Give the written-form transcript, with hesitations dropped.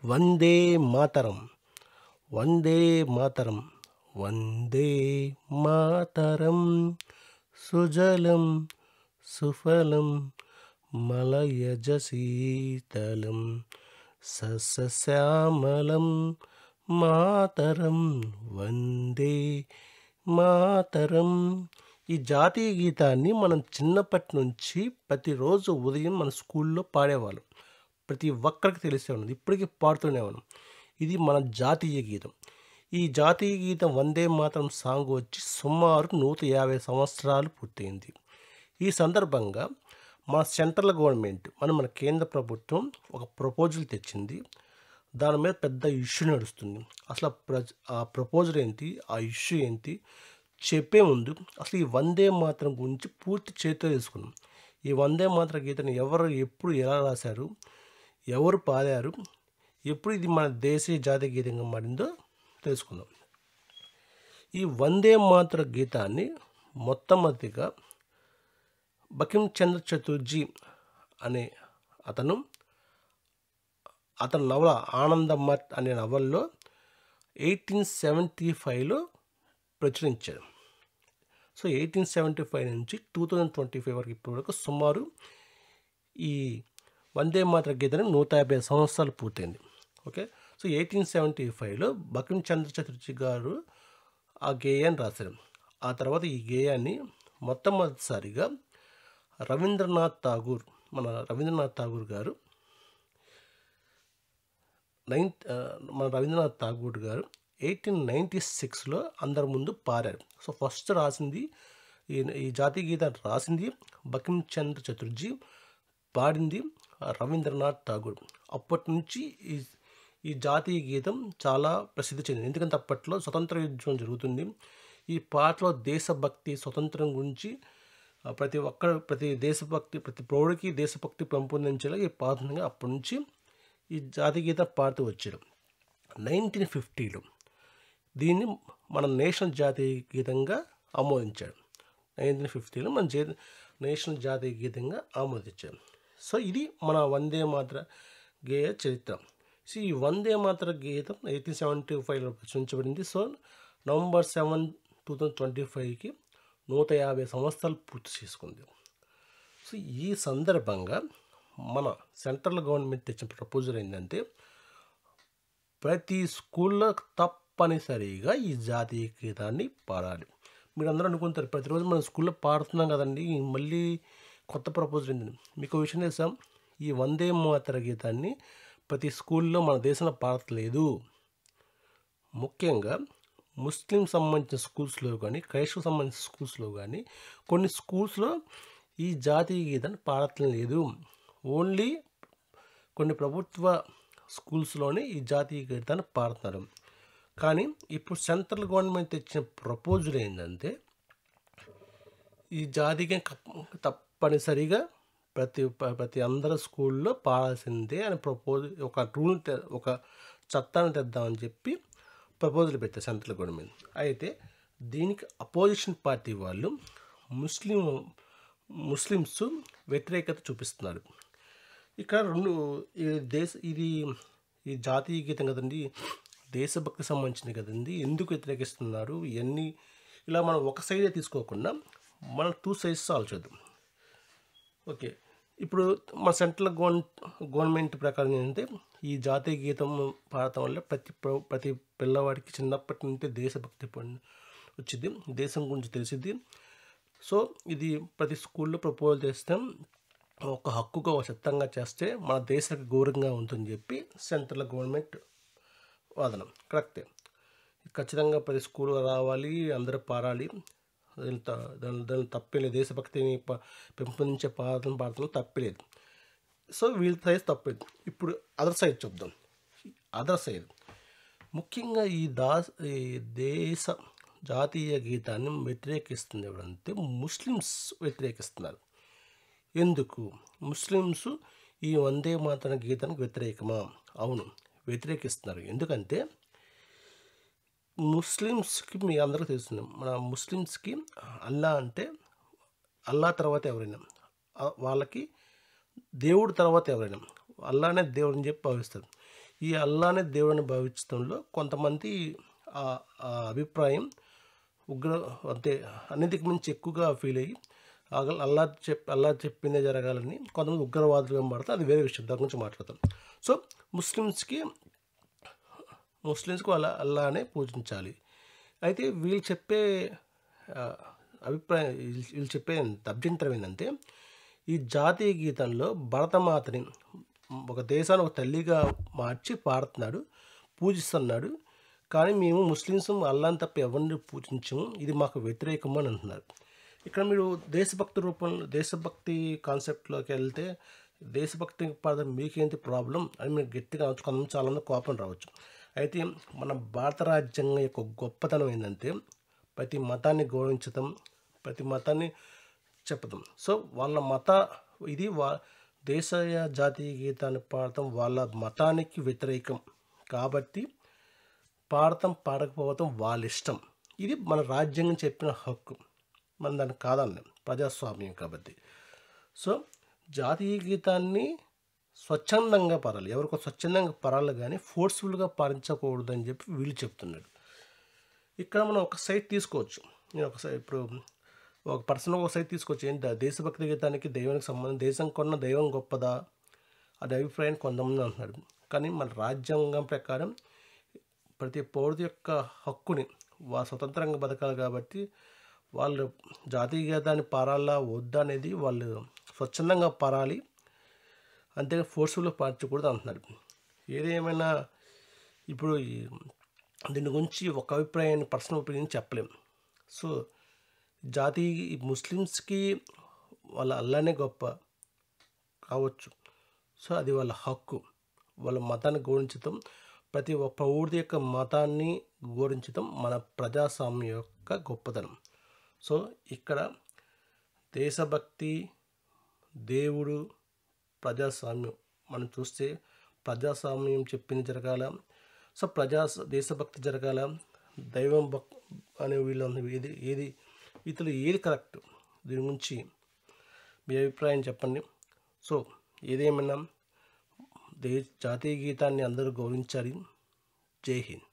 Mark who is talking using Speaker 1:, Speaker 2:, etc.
Speaker 1: వందే మాతరం వందే మాతరం వందే మాతరం సుజలం సుఫలం మలయజ శీతలం సస్యశ్యామలం మాతరం వందే మాతరం. ఈ జాతీయ గీతాన్ని మనం చిన్నప్పటి నుంచి ప్రతిరోజు ఉదయం మన స్కూల్లో పాడేవాళ్ళం. ప్రతి ఒక్కరికి తెలిసే ఉన్నది, ఇప్పటికీ పాడుతూనే ఉన్నాం. ఇది మన జాతీయ గీతం. ఈ జాతీయ గీతం వందే మాతరం సాంగ్ వచ్చి సుమారు 150 సంవత్సరాలు పూర్తయింది. ఈ సందర్భంగా మన సెంట్రల్ గవర్నమెంట్ మన కేంద్ర ప్రభుత్వం ఒక ప్రపోజల్ తెచ్చింది. దాని మీద పెద్ద ఇష్యూ నడుస్తుంది. అసలు ఆ ప్రపోజల్ ఏంటి, ఆ ఇష్యూ ఏంటి చెప్పే ముందు అసలు ఈ వందే మాతరం గురించి పూర్తి చేతితో తెలుసుకున్నాం. ఈ వందే మాతరం గీతను ఎవరు ఎప్పుడు ఎలా రాశారు, ఎవరు పాడారు, ఎప్పుడు ఇది మన దేశీయ జాతీయ గీతంగా మారిందో తెలుసుకుందాం. ఈ వందే మాతర గీతాన్ని మొట్టమొదటిగా బకిం చంద్ర చటర్జీ అనే అతను నవల ఆనందమఠ్ అనే నవల్లో 1875లో ప్రచురించారు. సో 1875 నుంచి 2025 వరకు ఇప్పటి వరకు సుమారు ఈ వందే మాతర గీతాన్ని 150 సంవత్సరాలు పూర్తయింది. ఓకే, సో 1875లో బకిం చంద్ర చటర్జీ గారు ఆ గేయాన్ని రాశారు. ఆ తర్వాత ఈ గేయాన్ని మొట్టమొదటిసారిగా రవీంద్రనాథ్ ఠాగూర్ గారు 1896లో అందరి ముందు పాడారు. సో ఫస్ట్ రాసింది ఈ జాతీయ గీతాన్ని రాసింది బకిం చంద్ర చటర్జీ, పాడింది రవీంద్రనాథ్ ఠాగూర్. అప్పటి నుంచి ఈ జాతీయ గీతం చాలా ప్రసిద్ధి చెందింది. ఎందుకంటే అప్పట్లో స్వతంత్ర యుద్ధం జరుగుతుంది. ఈ పాటలో దేశభక్తి, స్వతంత్రం గురించి ప్రతి దేశభక్తి, ప్రతి పౌరుడికి దేశభక్తి పెంపొందించేలా ఈ పాటగా అప్పటి నుంచి ఈ జాతీయ గీతం పాడుతూ వచ్చారు. 1950లో దీన్ని మన నేషనల్ జాతీయ గీతంగా ఆమోదించాడు. 1950లో మన నేషనల్ జాతీయ గీతంగా ఆమోదించారు. సో ఇది మన వందే మాతర గేయ చరిత్ర. సో ఈ వందే మాతర గీతం 1875లో ప్రచురించబడింది. సో నవంబర్ 7, 2025కి 150 సంవత్సరాలు పూర్తి చేసుకుంది. సో ఈ సందర్భంగా మన సెంట్రల్ గవర్నమెంట్ తెచ్చిన ప్రపోజల్ ఏంటంటే ప్రతి స్కూల్లో తప్పనిసరిగా ఈ జాతీయ గీతాన్ని పాడాలి. మీరు అందరూ అనుకుంటారు ప్రతిరోజు మనం స్కూల్లో పాడుతున్నాం కదండి, మళ్ళీ కొత్త ప్రపోజల్ ఏంటండి. మీకు విషయం తెలుసా, ఈ వందే మాతర గీతాన్ని ప్రతి స్కూల్లో మన దేశంలో పాడట్లేదు. ముఖ్యంగా ముస్లిం సంబంధించిన స్కూల్స్లో కానీ, క్రైస్తవ సంబంధించిన స్కూల్స్లో కానీ కొన్ని స్కూల్స్లో ఈ జాతీయ గీతాన్ని పాడట్లేదు. ఓన్లీ కొన్ని ప్రభుత్వ స్కూల్స్లోనే ఈ జాతీయ గీతాన్ని పాడుతున్నారు. కానీ ఇప్పుడు సెంట్రల్ గవర్నమెంట్ తెచ్చిన ప్రపోజల్ ఏంటంటే ఈ జాతీయ గీతం తప్పనిసరిగా ప్రతి అందరి స్కూల్లో పాడాల్సిందే అని ఒక చట్టాన్ని తెద్దామని చెప్పి ప్రపోజల్ పెట్టారు సెంట్రల్ గవర్నమెంట్. అయితే దీనికి అపోజిషన్ పార్టీ వాళ్ళు ముస్లిమ్స్ వ్యతిరేకత చూపిస్తున్నారు. ఇక్కడ ఈ జాతీయ గీతం కదండి, దేశభక్తి సంబంధించింది కదండి, ఎందుకు వ్యతిరేకిస్తున్నారు ఇవన్నీ ఇలా మనం ఒక సైడే తీసుకోకుండా మనం 2 sides ఆలోచిద్దాం. ఓకే, ఇప్పుడు మన సెంట్రల్ గవర్నమెంట్ ప్రకారం ఏంటంటే ఈ జాతీయ గీతం పాడటం వల్ల ప్రతి పిల్లవాడికి చిన్నప్పటి నుండి దేశభక్తి వచ్చింది, దేశం గురించి తెలిసిద్ది. సో ఇది ప్రతి స్కూల్లో ప్రపోజల్ చేస్తే ఒక హక్కుగా, ఒక చట్టంగా చేస్తే మన దేశానికి గౌరవంగా ఉంటుందని చెప్పి సెంట్రల్ గవర్నమెంట్ వాదన. కరెక్టే, ఖచ్చితంగా ప్రతి స్కూల్ రావాలి, అందరూ పాడాలి, దాని తప్పలేదు. దేశభక్తిని పెంపొందించే పాడటం తప్పలేదు. సో వీళ్ళ సైజ్ తప్పలేదు. ఇప్పుడు అదర్ సైడ్ చూద్దాం. అదర్ సైడ్ ముఖ్యంగా ఈ దేశ జాతీయ గీతాన్ని వ్యతిరేకిస్తుంది ఎవరంటే ముస్లిమ్స్ వ్యతిరేకిస్తున్నారు. ఎందుకు? ముస్లిమ్స్ ఈ వందే మాతరం గీతానికి వ్యతిరేకమా? అవును, వ్యతిరేకిస్తున్నారు. ఎందుకంటే ముస్లిమ్స్కి మీ అందరికీ తెలుస్తుంది, మన ముస్లిమ్స్కి అల్లా తర్వాత ఎవరైనా, వాళ్ళకి దేవుడు తర్వాత ఎవరైనా అల్లానే దేవుడు అని చెప్పి భావిస్తారు. ఈ అల్లానే దేవుడిని భావించడంలో కొంతమంది ఆ ఆ అభిప్రాయం అంటే అన్నిటికి మించి ఎక్కువగా ఫీల్ అయ్యి అల్లా చెప్పిందే జరగాలని కొంతమంది ఉగ్రవాదులుగా మాట్లాడతారు. అది వేరే విషయం, దాని గురించి మాట్లాడతాం. సో ముస్లిమ్స్కి అల్లానే పూజించాలి. అయితే వీళ్ళు చెప్పే ఆ, అభిప్రాయం, వీళ్ళు చెప్పే అభ్యంతరం ఏంటంటే, ఈ జాతీయ గీతంలో భరతమాతని ఒక దేశాన్ని ఒక తల్లిగా మార్చి పాడుతున్నాడు, పూజిస్తున్నాడు. కానీ మేము ముస్లిమ్స్ అల్లాని తప్ప ఎవరిని పూజించము, ఇది మాకు వ్యతిరేకము అని అంటున్నారు. ఇక్కడ మీరు దేశభక్తి కాన్సెప్ట్లోకి వెళ్తే, దేశభక్తి పదం మీకేంటి ప్రాబ్లం అని మీరు గట్టిగా అనొచ్చు. కొంతమంది చాలామంది కోపం రావచ్చు. అయితే మన భారత రాజ్యాంగం యొక్క గొప్పతనం ఏంటంటే, ప్రతి మతాన్ని గౌరవించడం, ప్రతి మతాన్ని చెప్పడం. సో ఇది దేశీయ జాతీయ గీతాన్ని పాడటం వాళ్ళ మతానికి వ్యతిరేకం కాబట్టి పాడటం పాడకపోవటం వాళ్ళ ఇష్టం. ఇది మన రాజ్యాంగం చెప్పిన హక్కు, మనం దాన్ని కాదన్నాం, ప్రజాస్వామ్యం కాబట్టి. సో జాతీయ గీతాన్ని స్వచ్ఛందంగా పాడాలి, ఎవరికో స్వచ్ఛందంగా పాడాలి, కానీ ఫోర్స్ఫుల్గా పాటించకూడదు అని చెప్పి వీళ్ళు చెప్తున్నాడు. ఇక్కడ మనం ఒక సైట్ తీసుకోవచ్చు. నేను ఇప్పుడు ఒక పర్సన్ ఒక సైట్ తీసుకోవచ్చు. ఏంటి, దేశభక్తి గీతానికి దైవానికి సంబంధం, దేశం కొన్న దైవం గొప్పదా అది అభిప్రాయం కొంతమంది అంటున్నాడు. కానీ మన రాజ్యాంగం ప్రకారం ప్రతి పౌరుడి యొక్క హక్కుని స్వతంత్రంగా బతకాలి కాబట్టి వాళ్ళు జాతీయ గీతాన్ని పారాలా వద్దా అనేది వాళ్ళు స్వచ్ఛందంగా పారాలి, అంతే ఫోర్స్ఫుల్గా పాటించకూడదు అంటున్నాడు. ఏదేమైనా ఇప్పుడు దీని గురించి ఒక అభిప్రాయాన్ని, పర్సనల్ ఒపీనియన్ చెప్పలేం. సో ముస్లిమ్స్కి వాళ్ళ అల్లానే గొప్ప కావచ్చు. సో అది వాళ్ళ హక్కు, వాళ్ళ మతాన్ని గౌరవించడం, ప్రతి ఒక్క పౌరుడి యొక్క మతాన్ని గౌరవించడం మన ప్రజాస్వామ్యం యొక్క గొప్పతనం. సో ఇక్కడ దేశభక్తి, దేవుడు, ప్రజాస్వామ్యం మనం చూస్తే ప్రజాస్వామ్యం చెప్పింది జరగాల. సో దేశభక్తి జరగాల, దైవం అనే వీళ్ళు ఏది కరెక్ట్, దీని గురించి మీ అభిప్రాయం చెప్పండి. సో ఏదేమైనా జాతీయ గీతాన్ని అందరూ గౌరవించాలి. జై హింద్.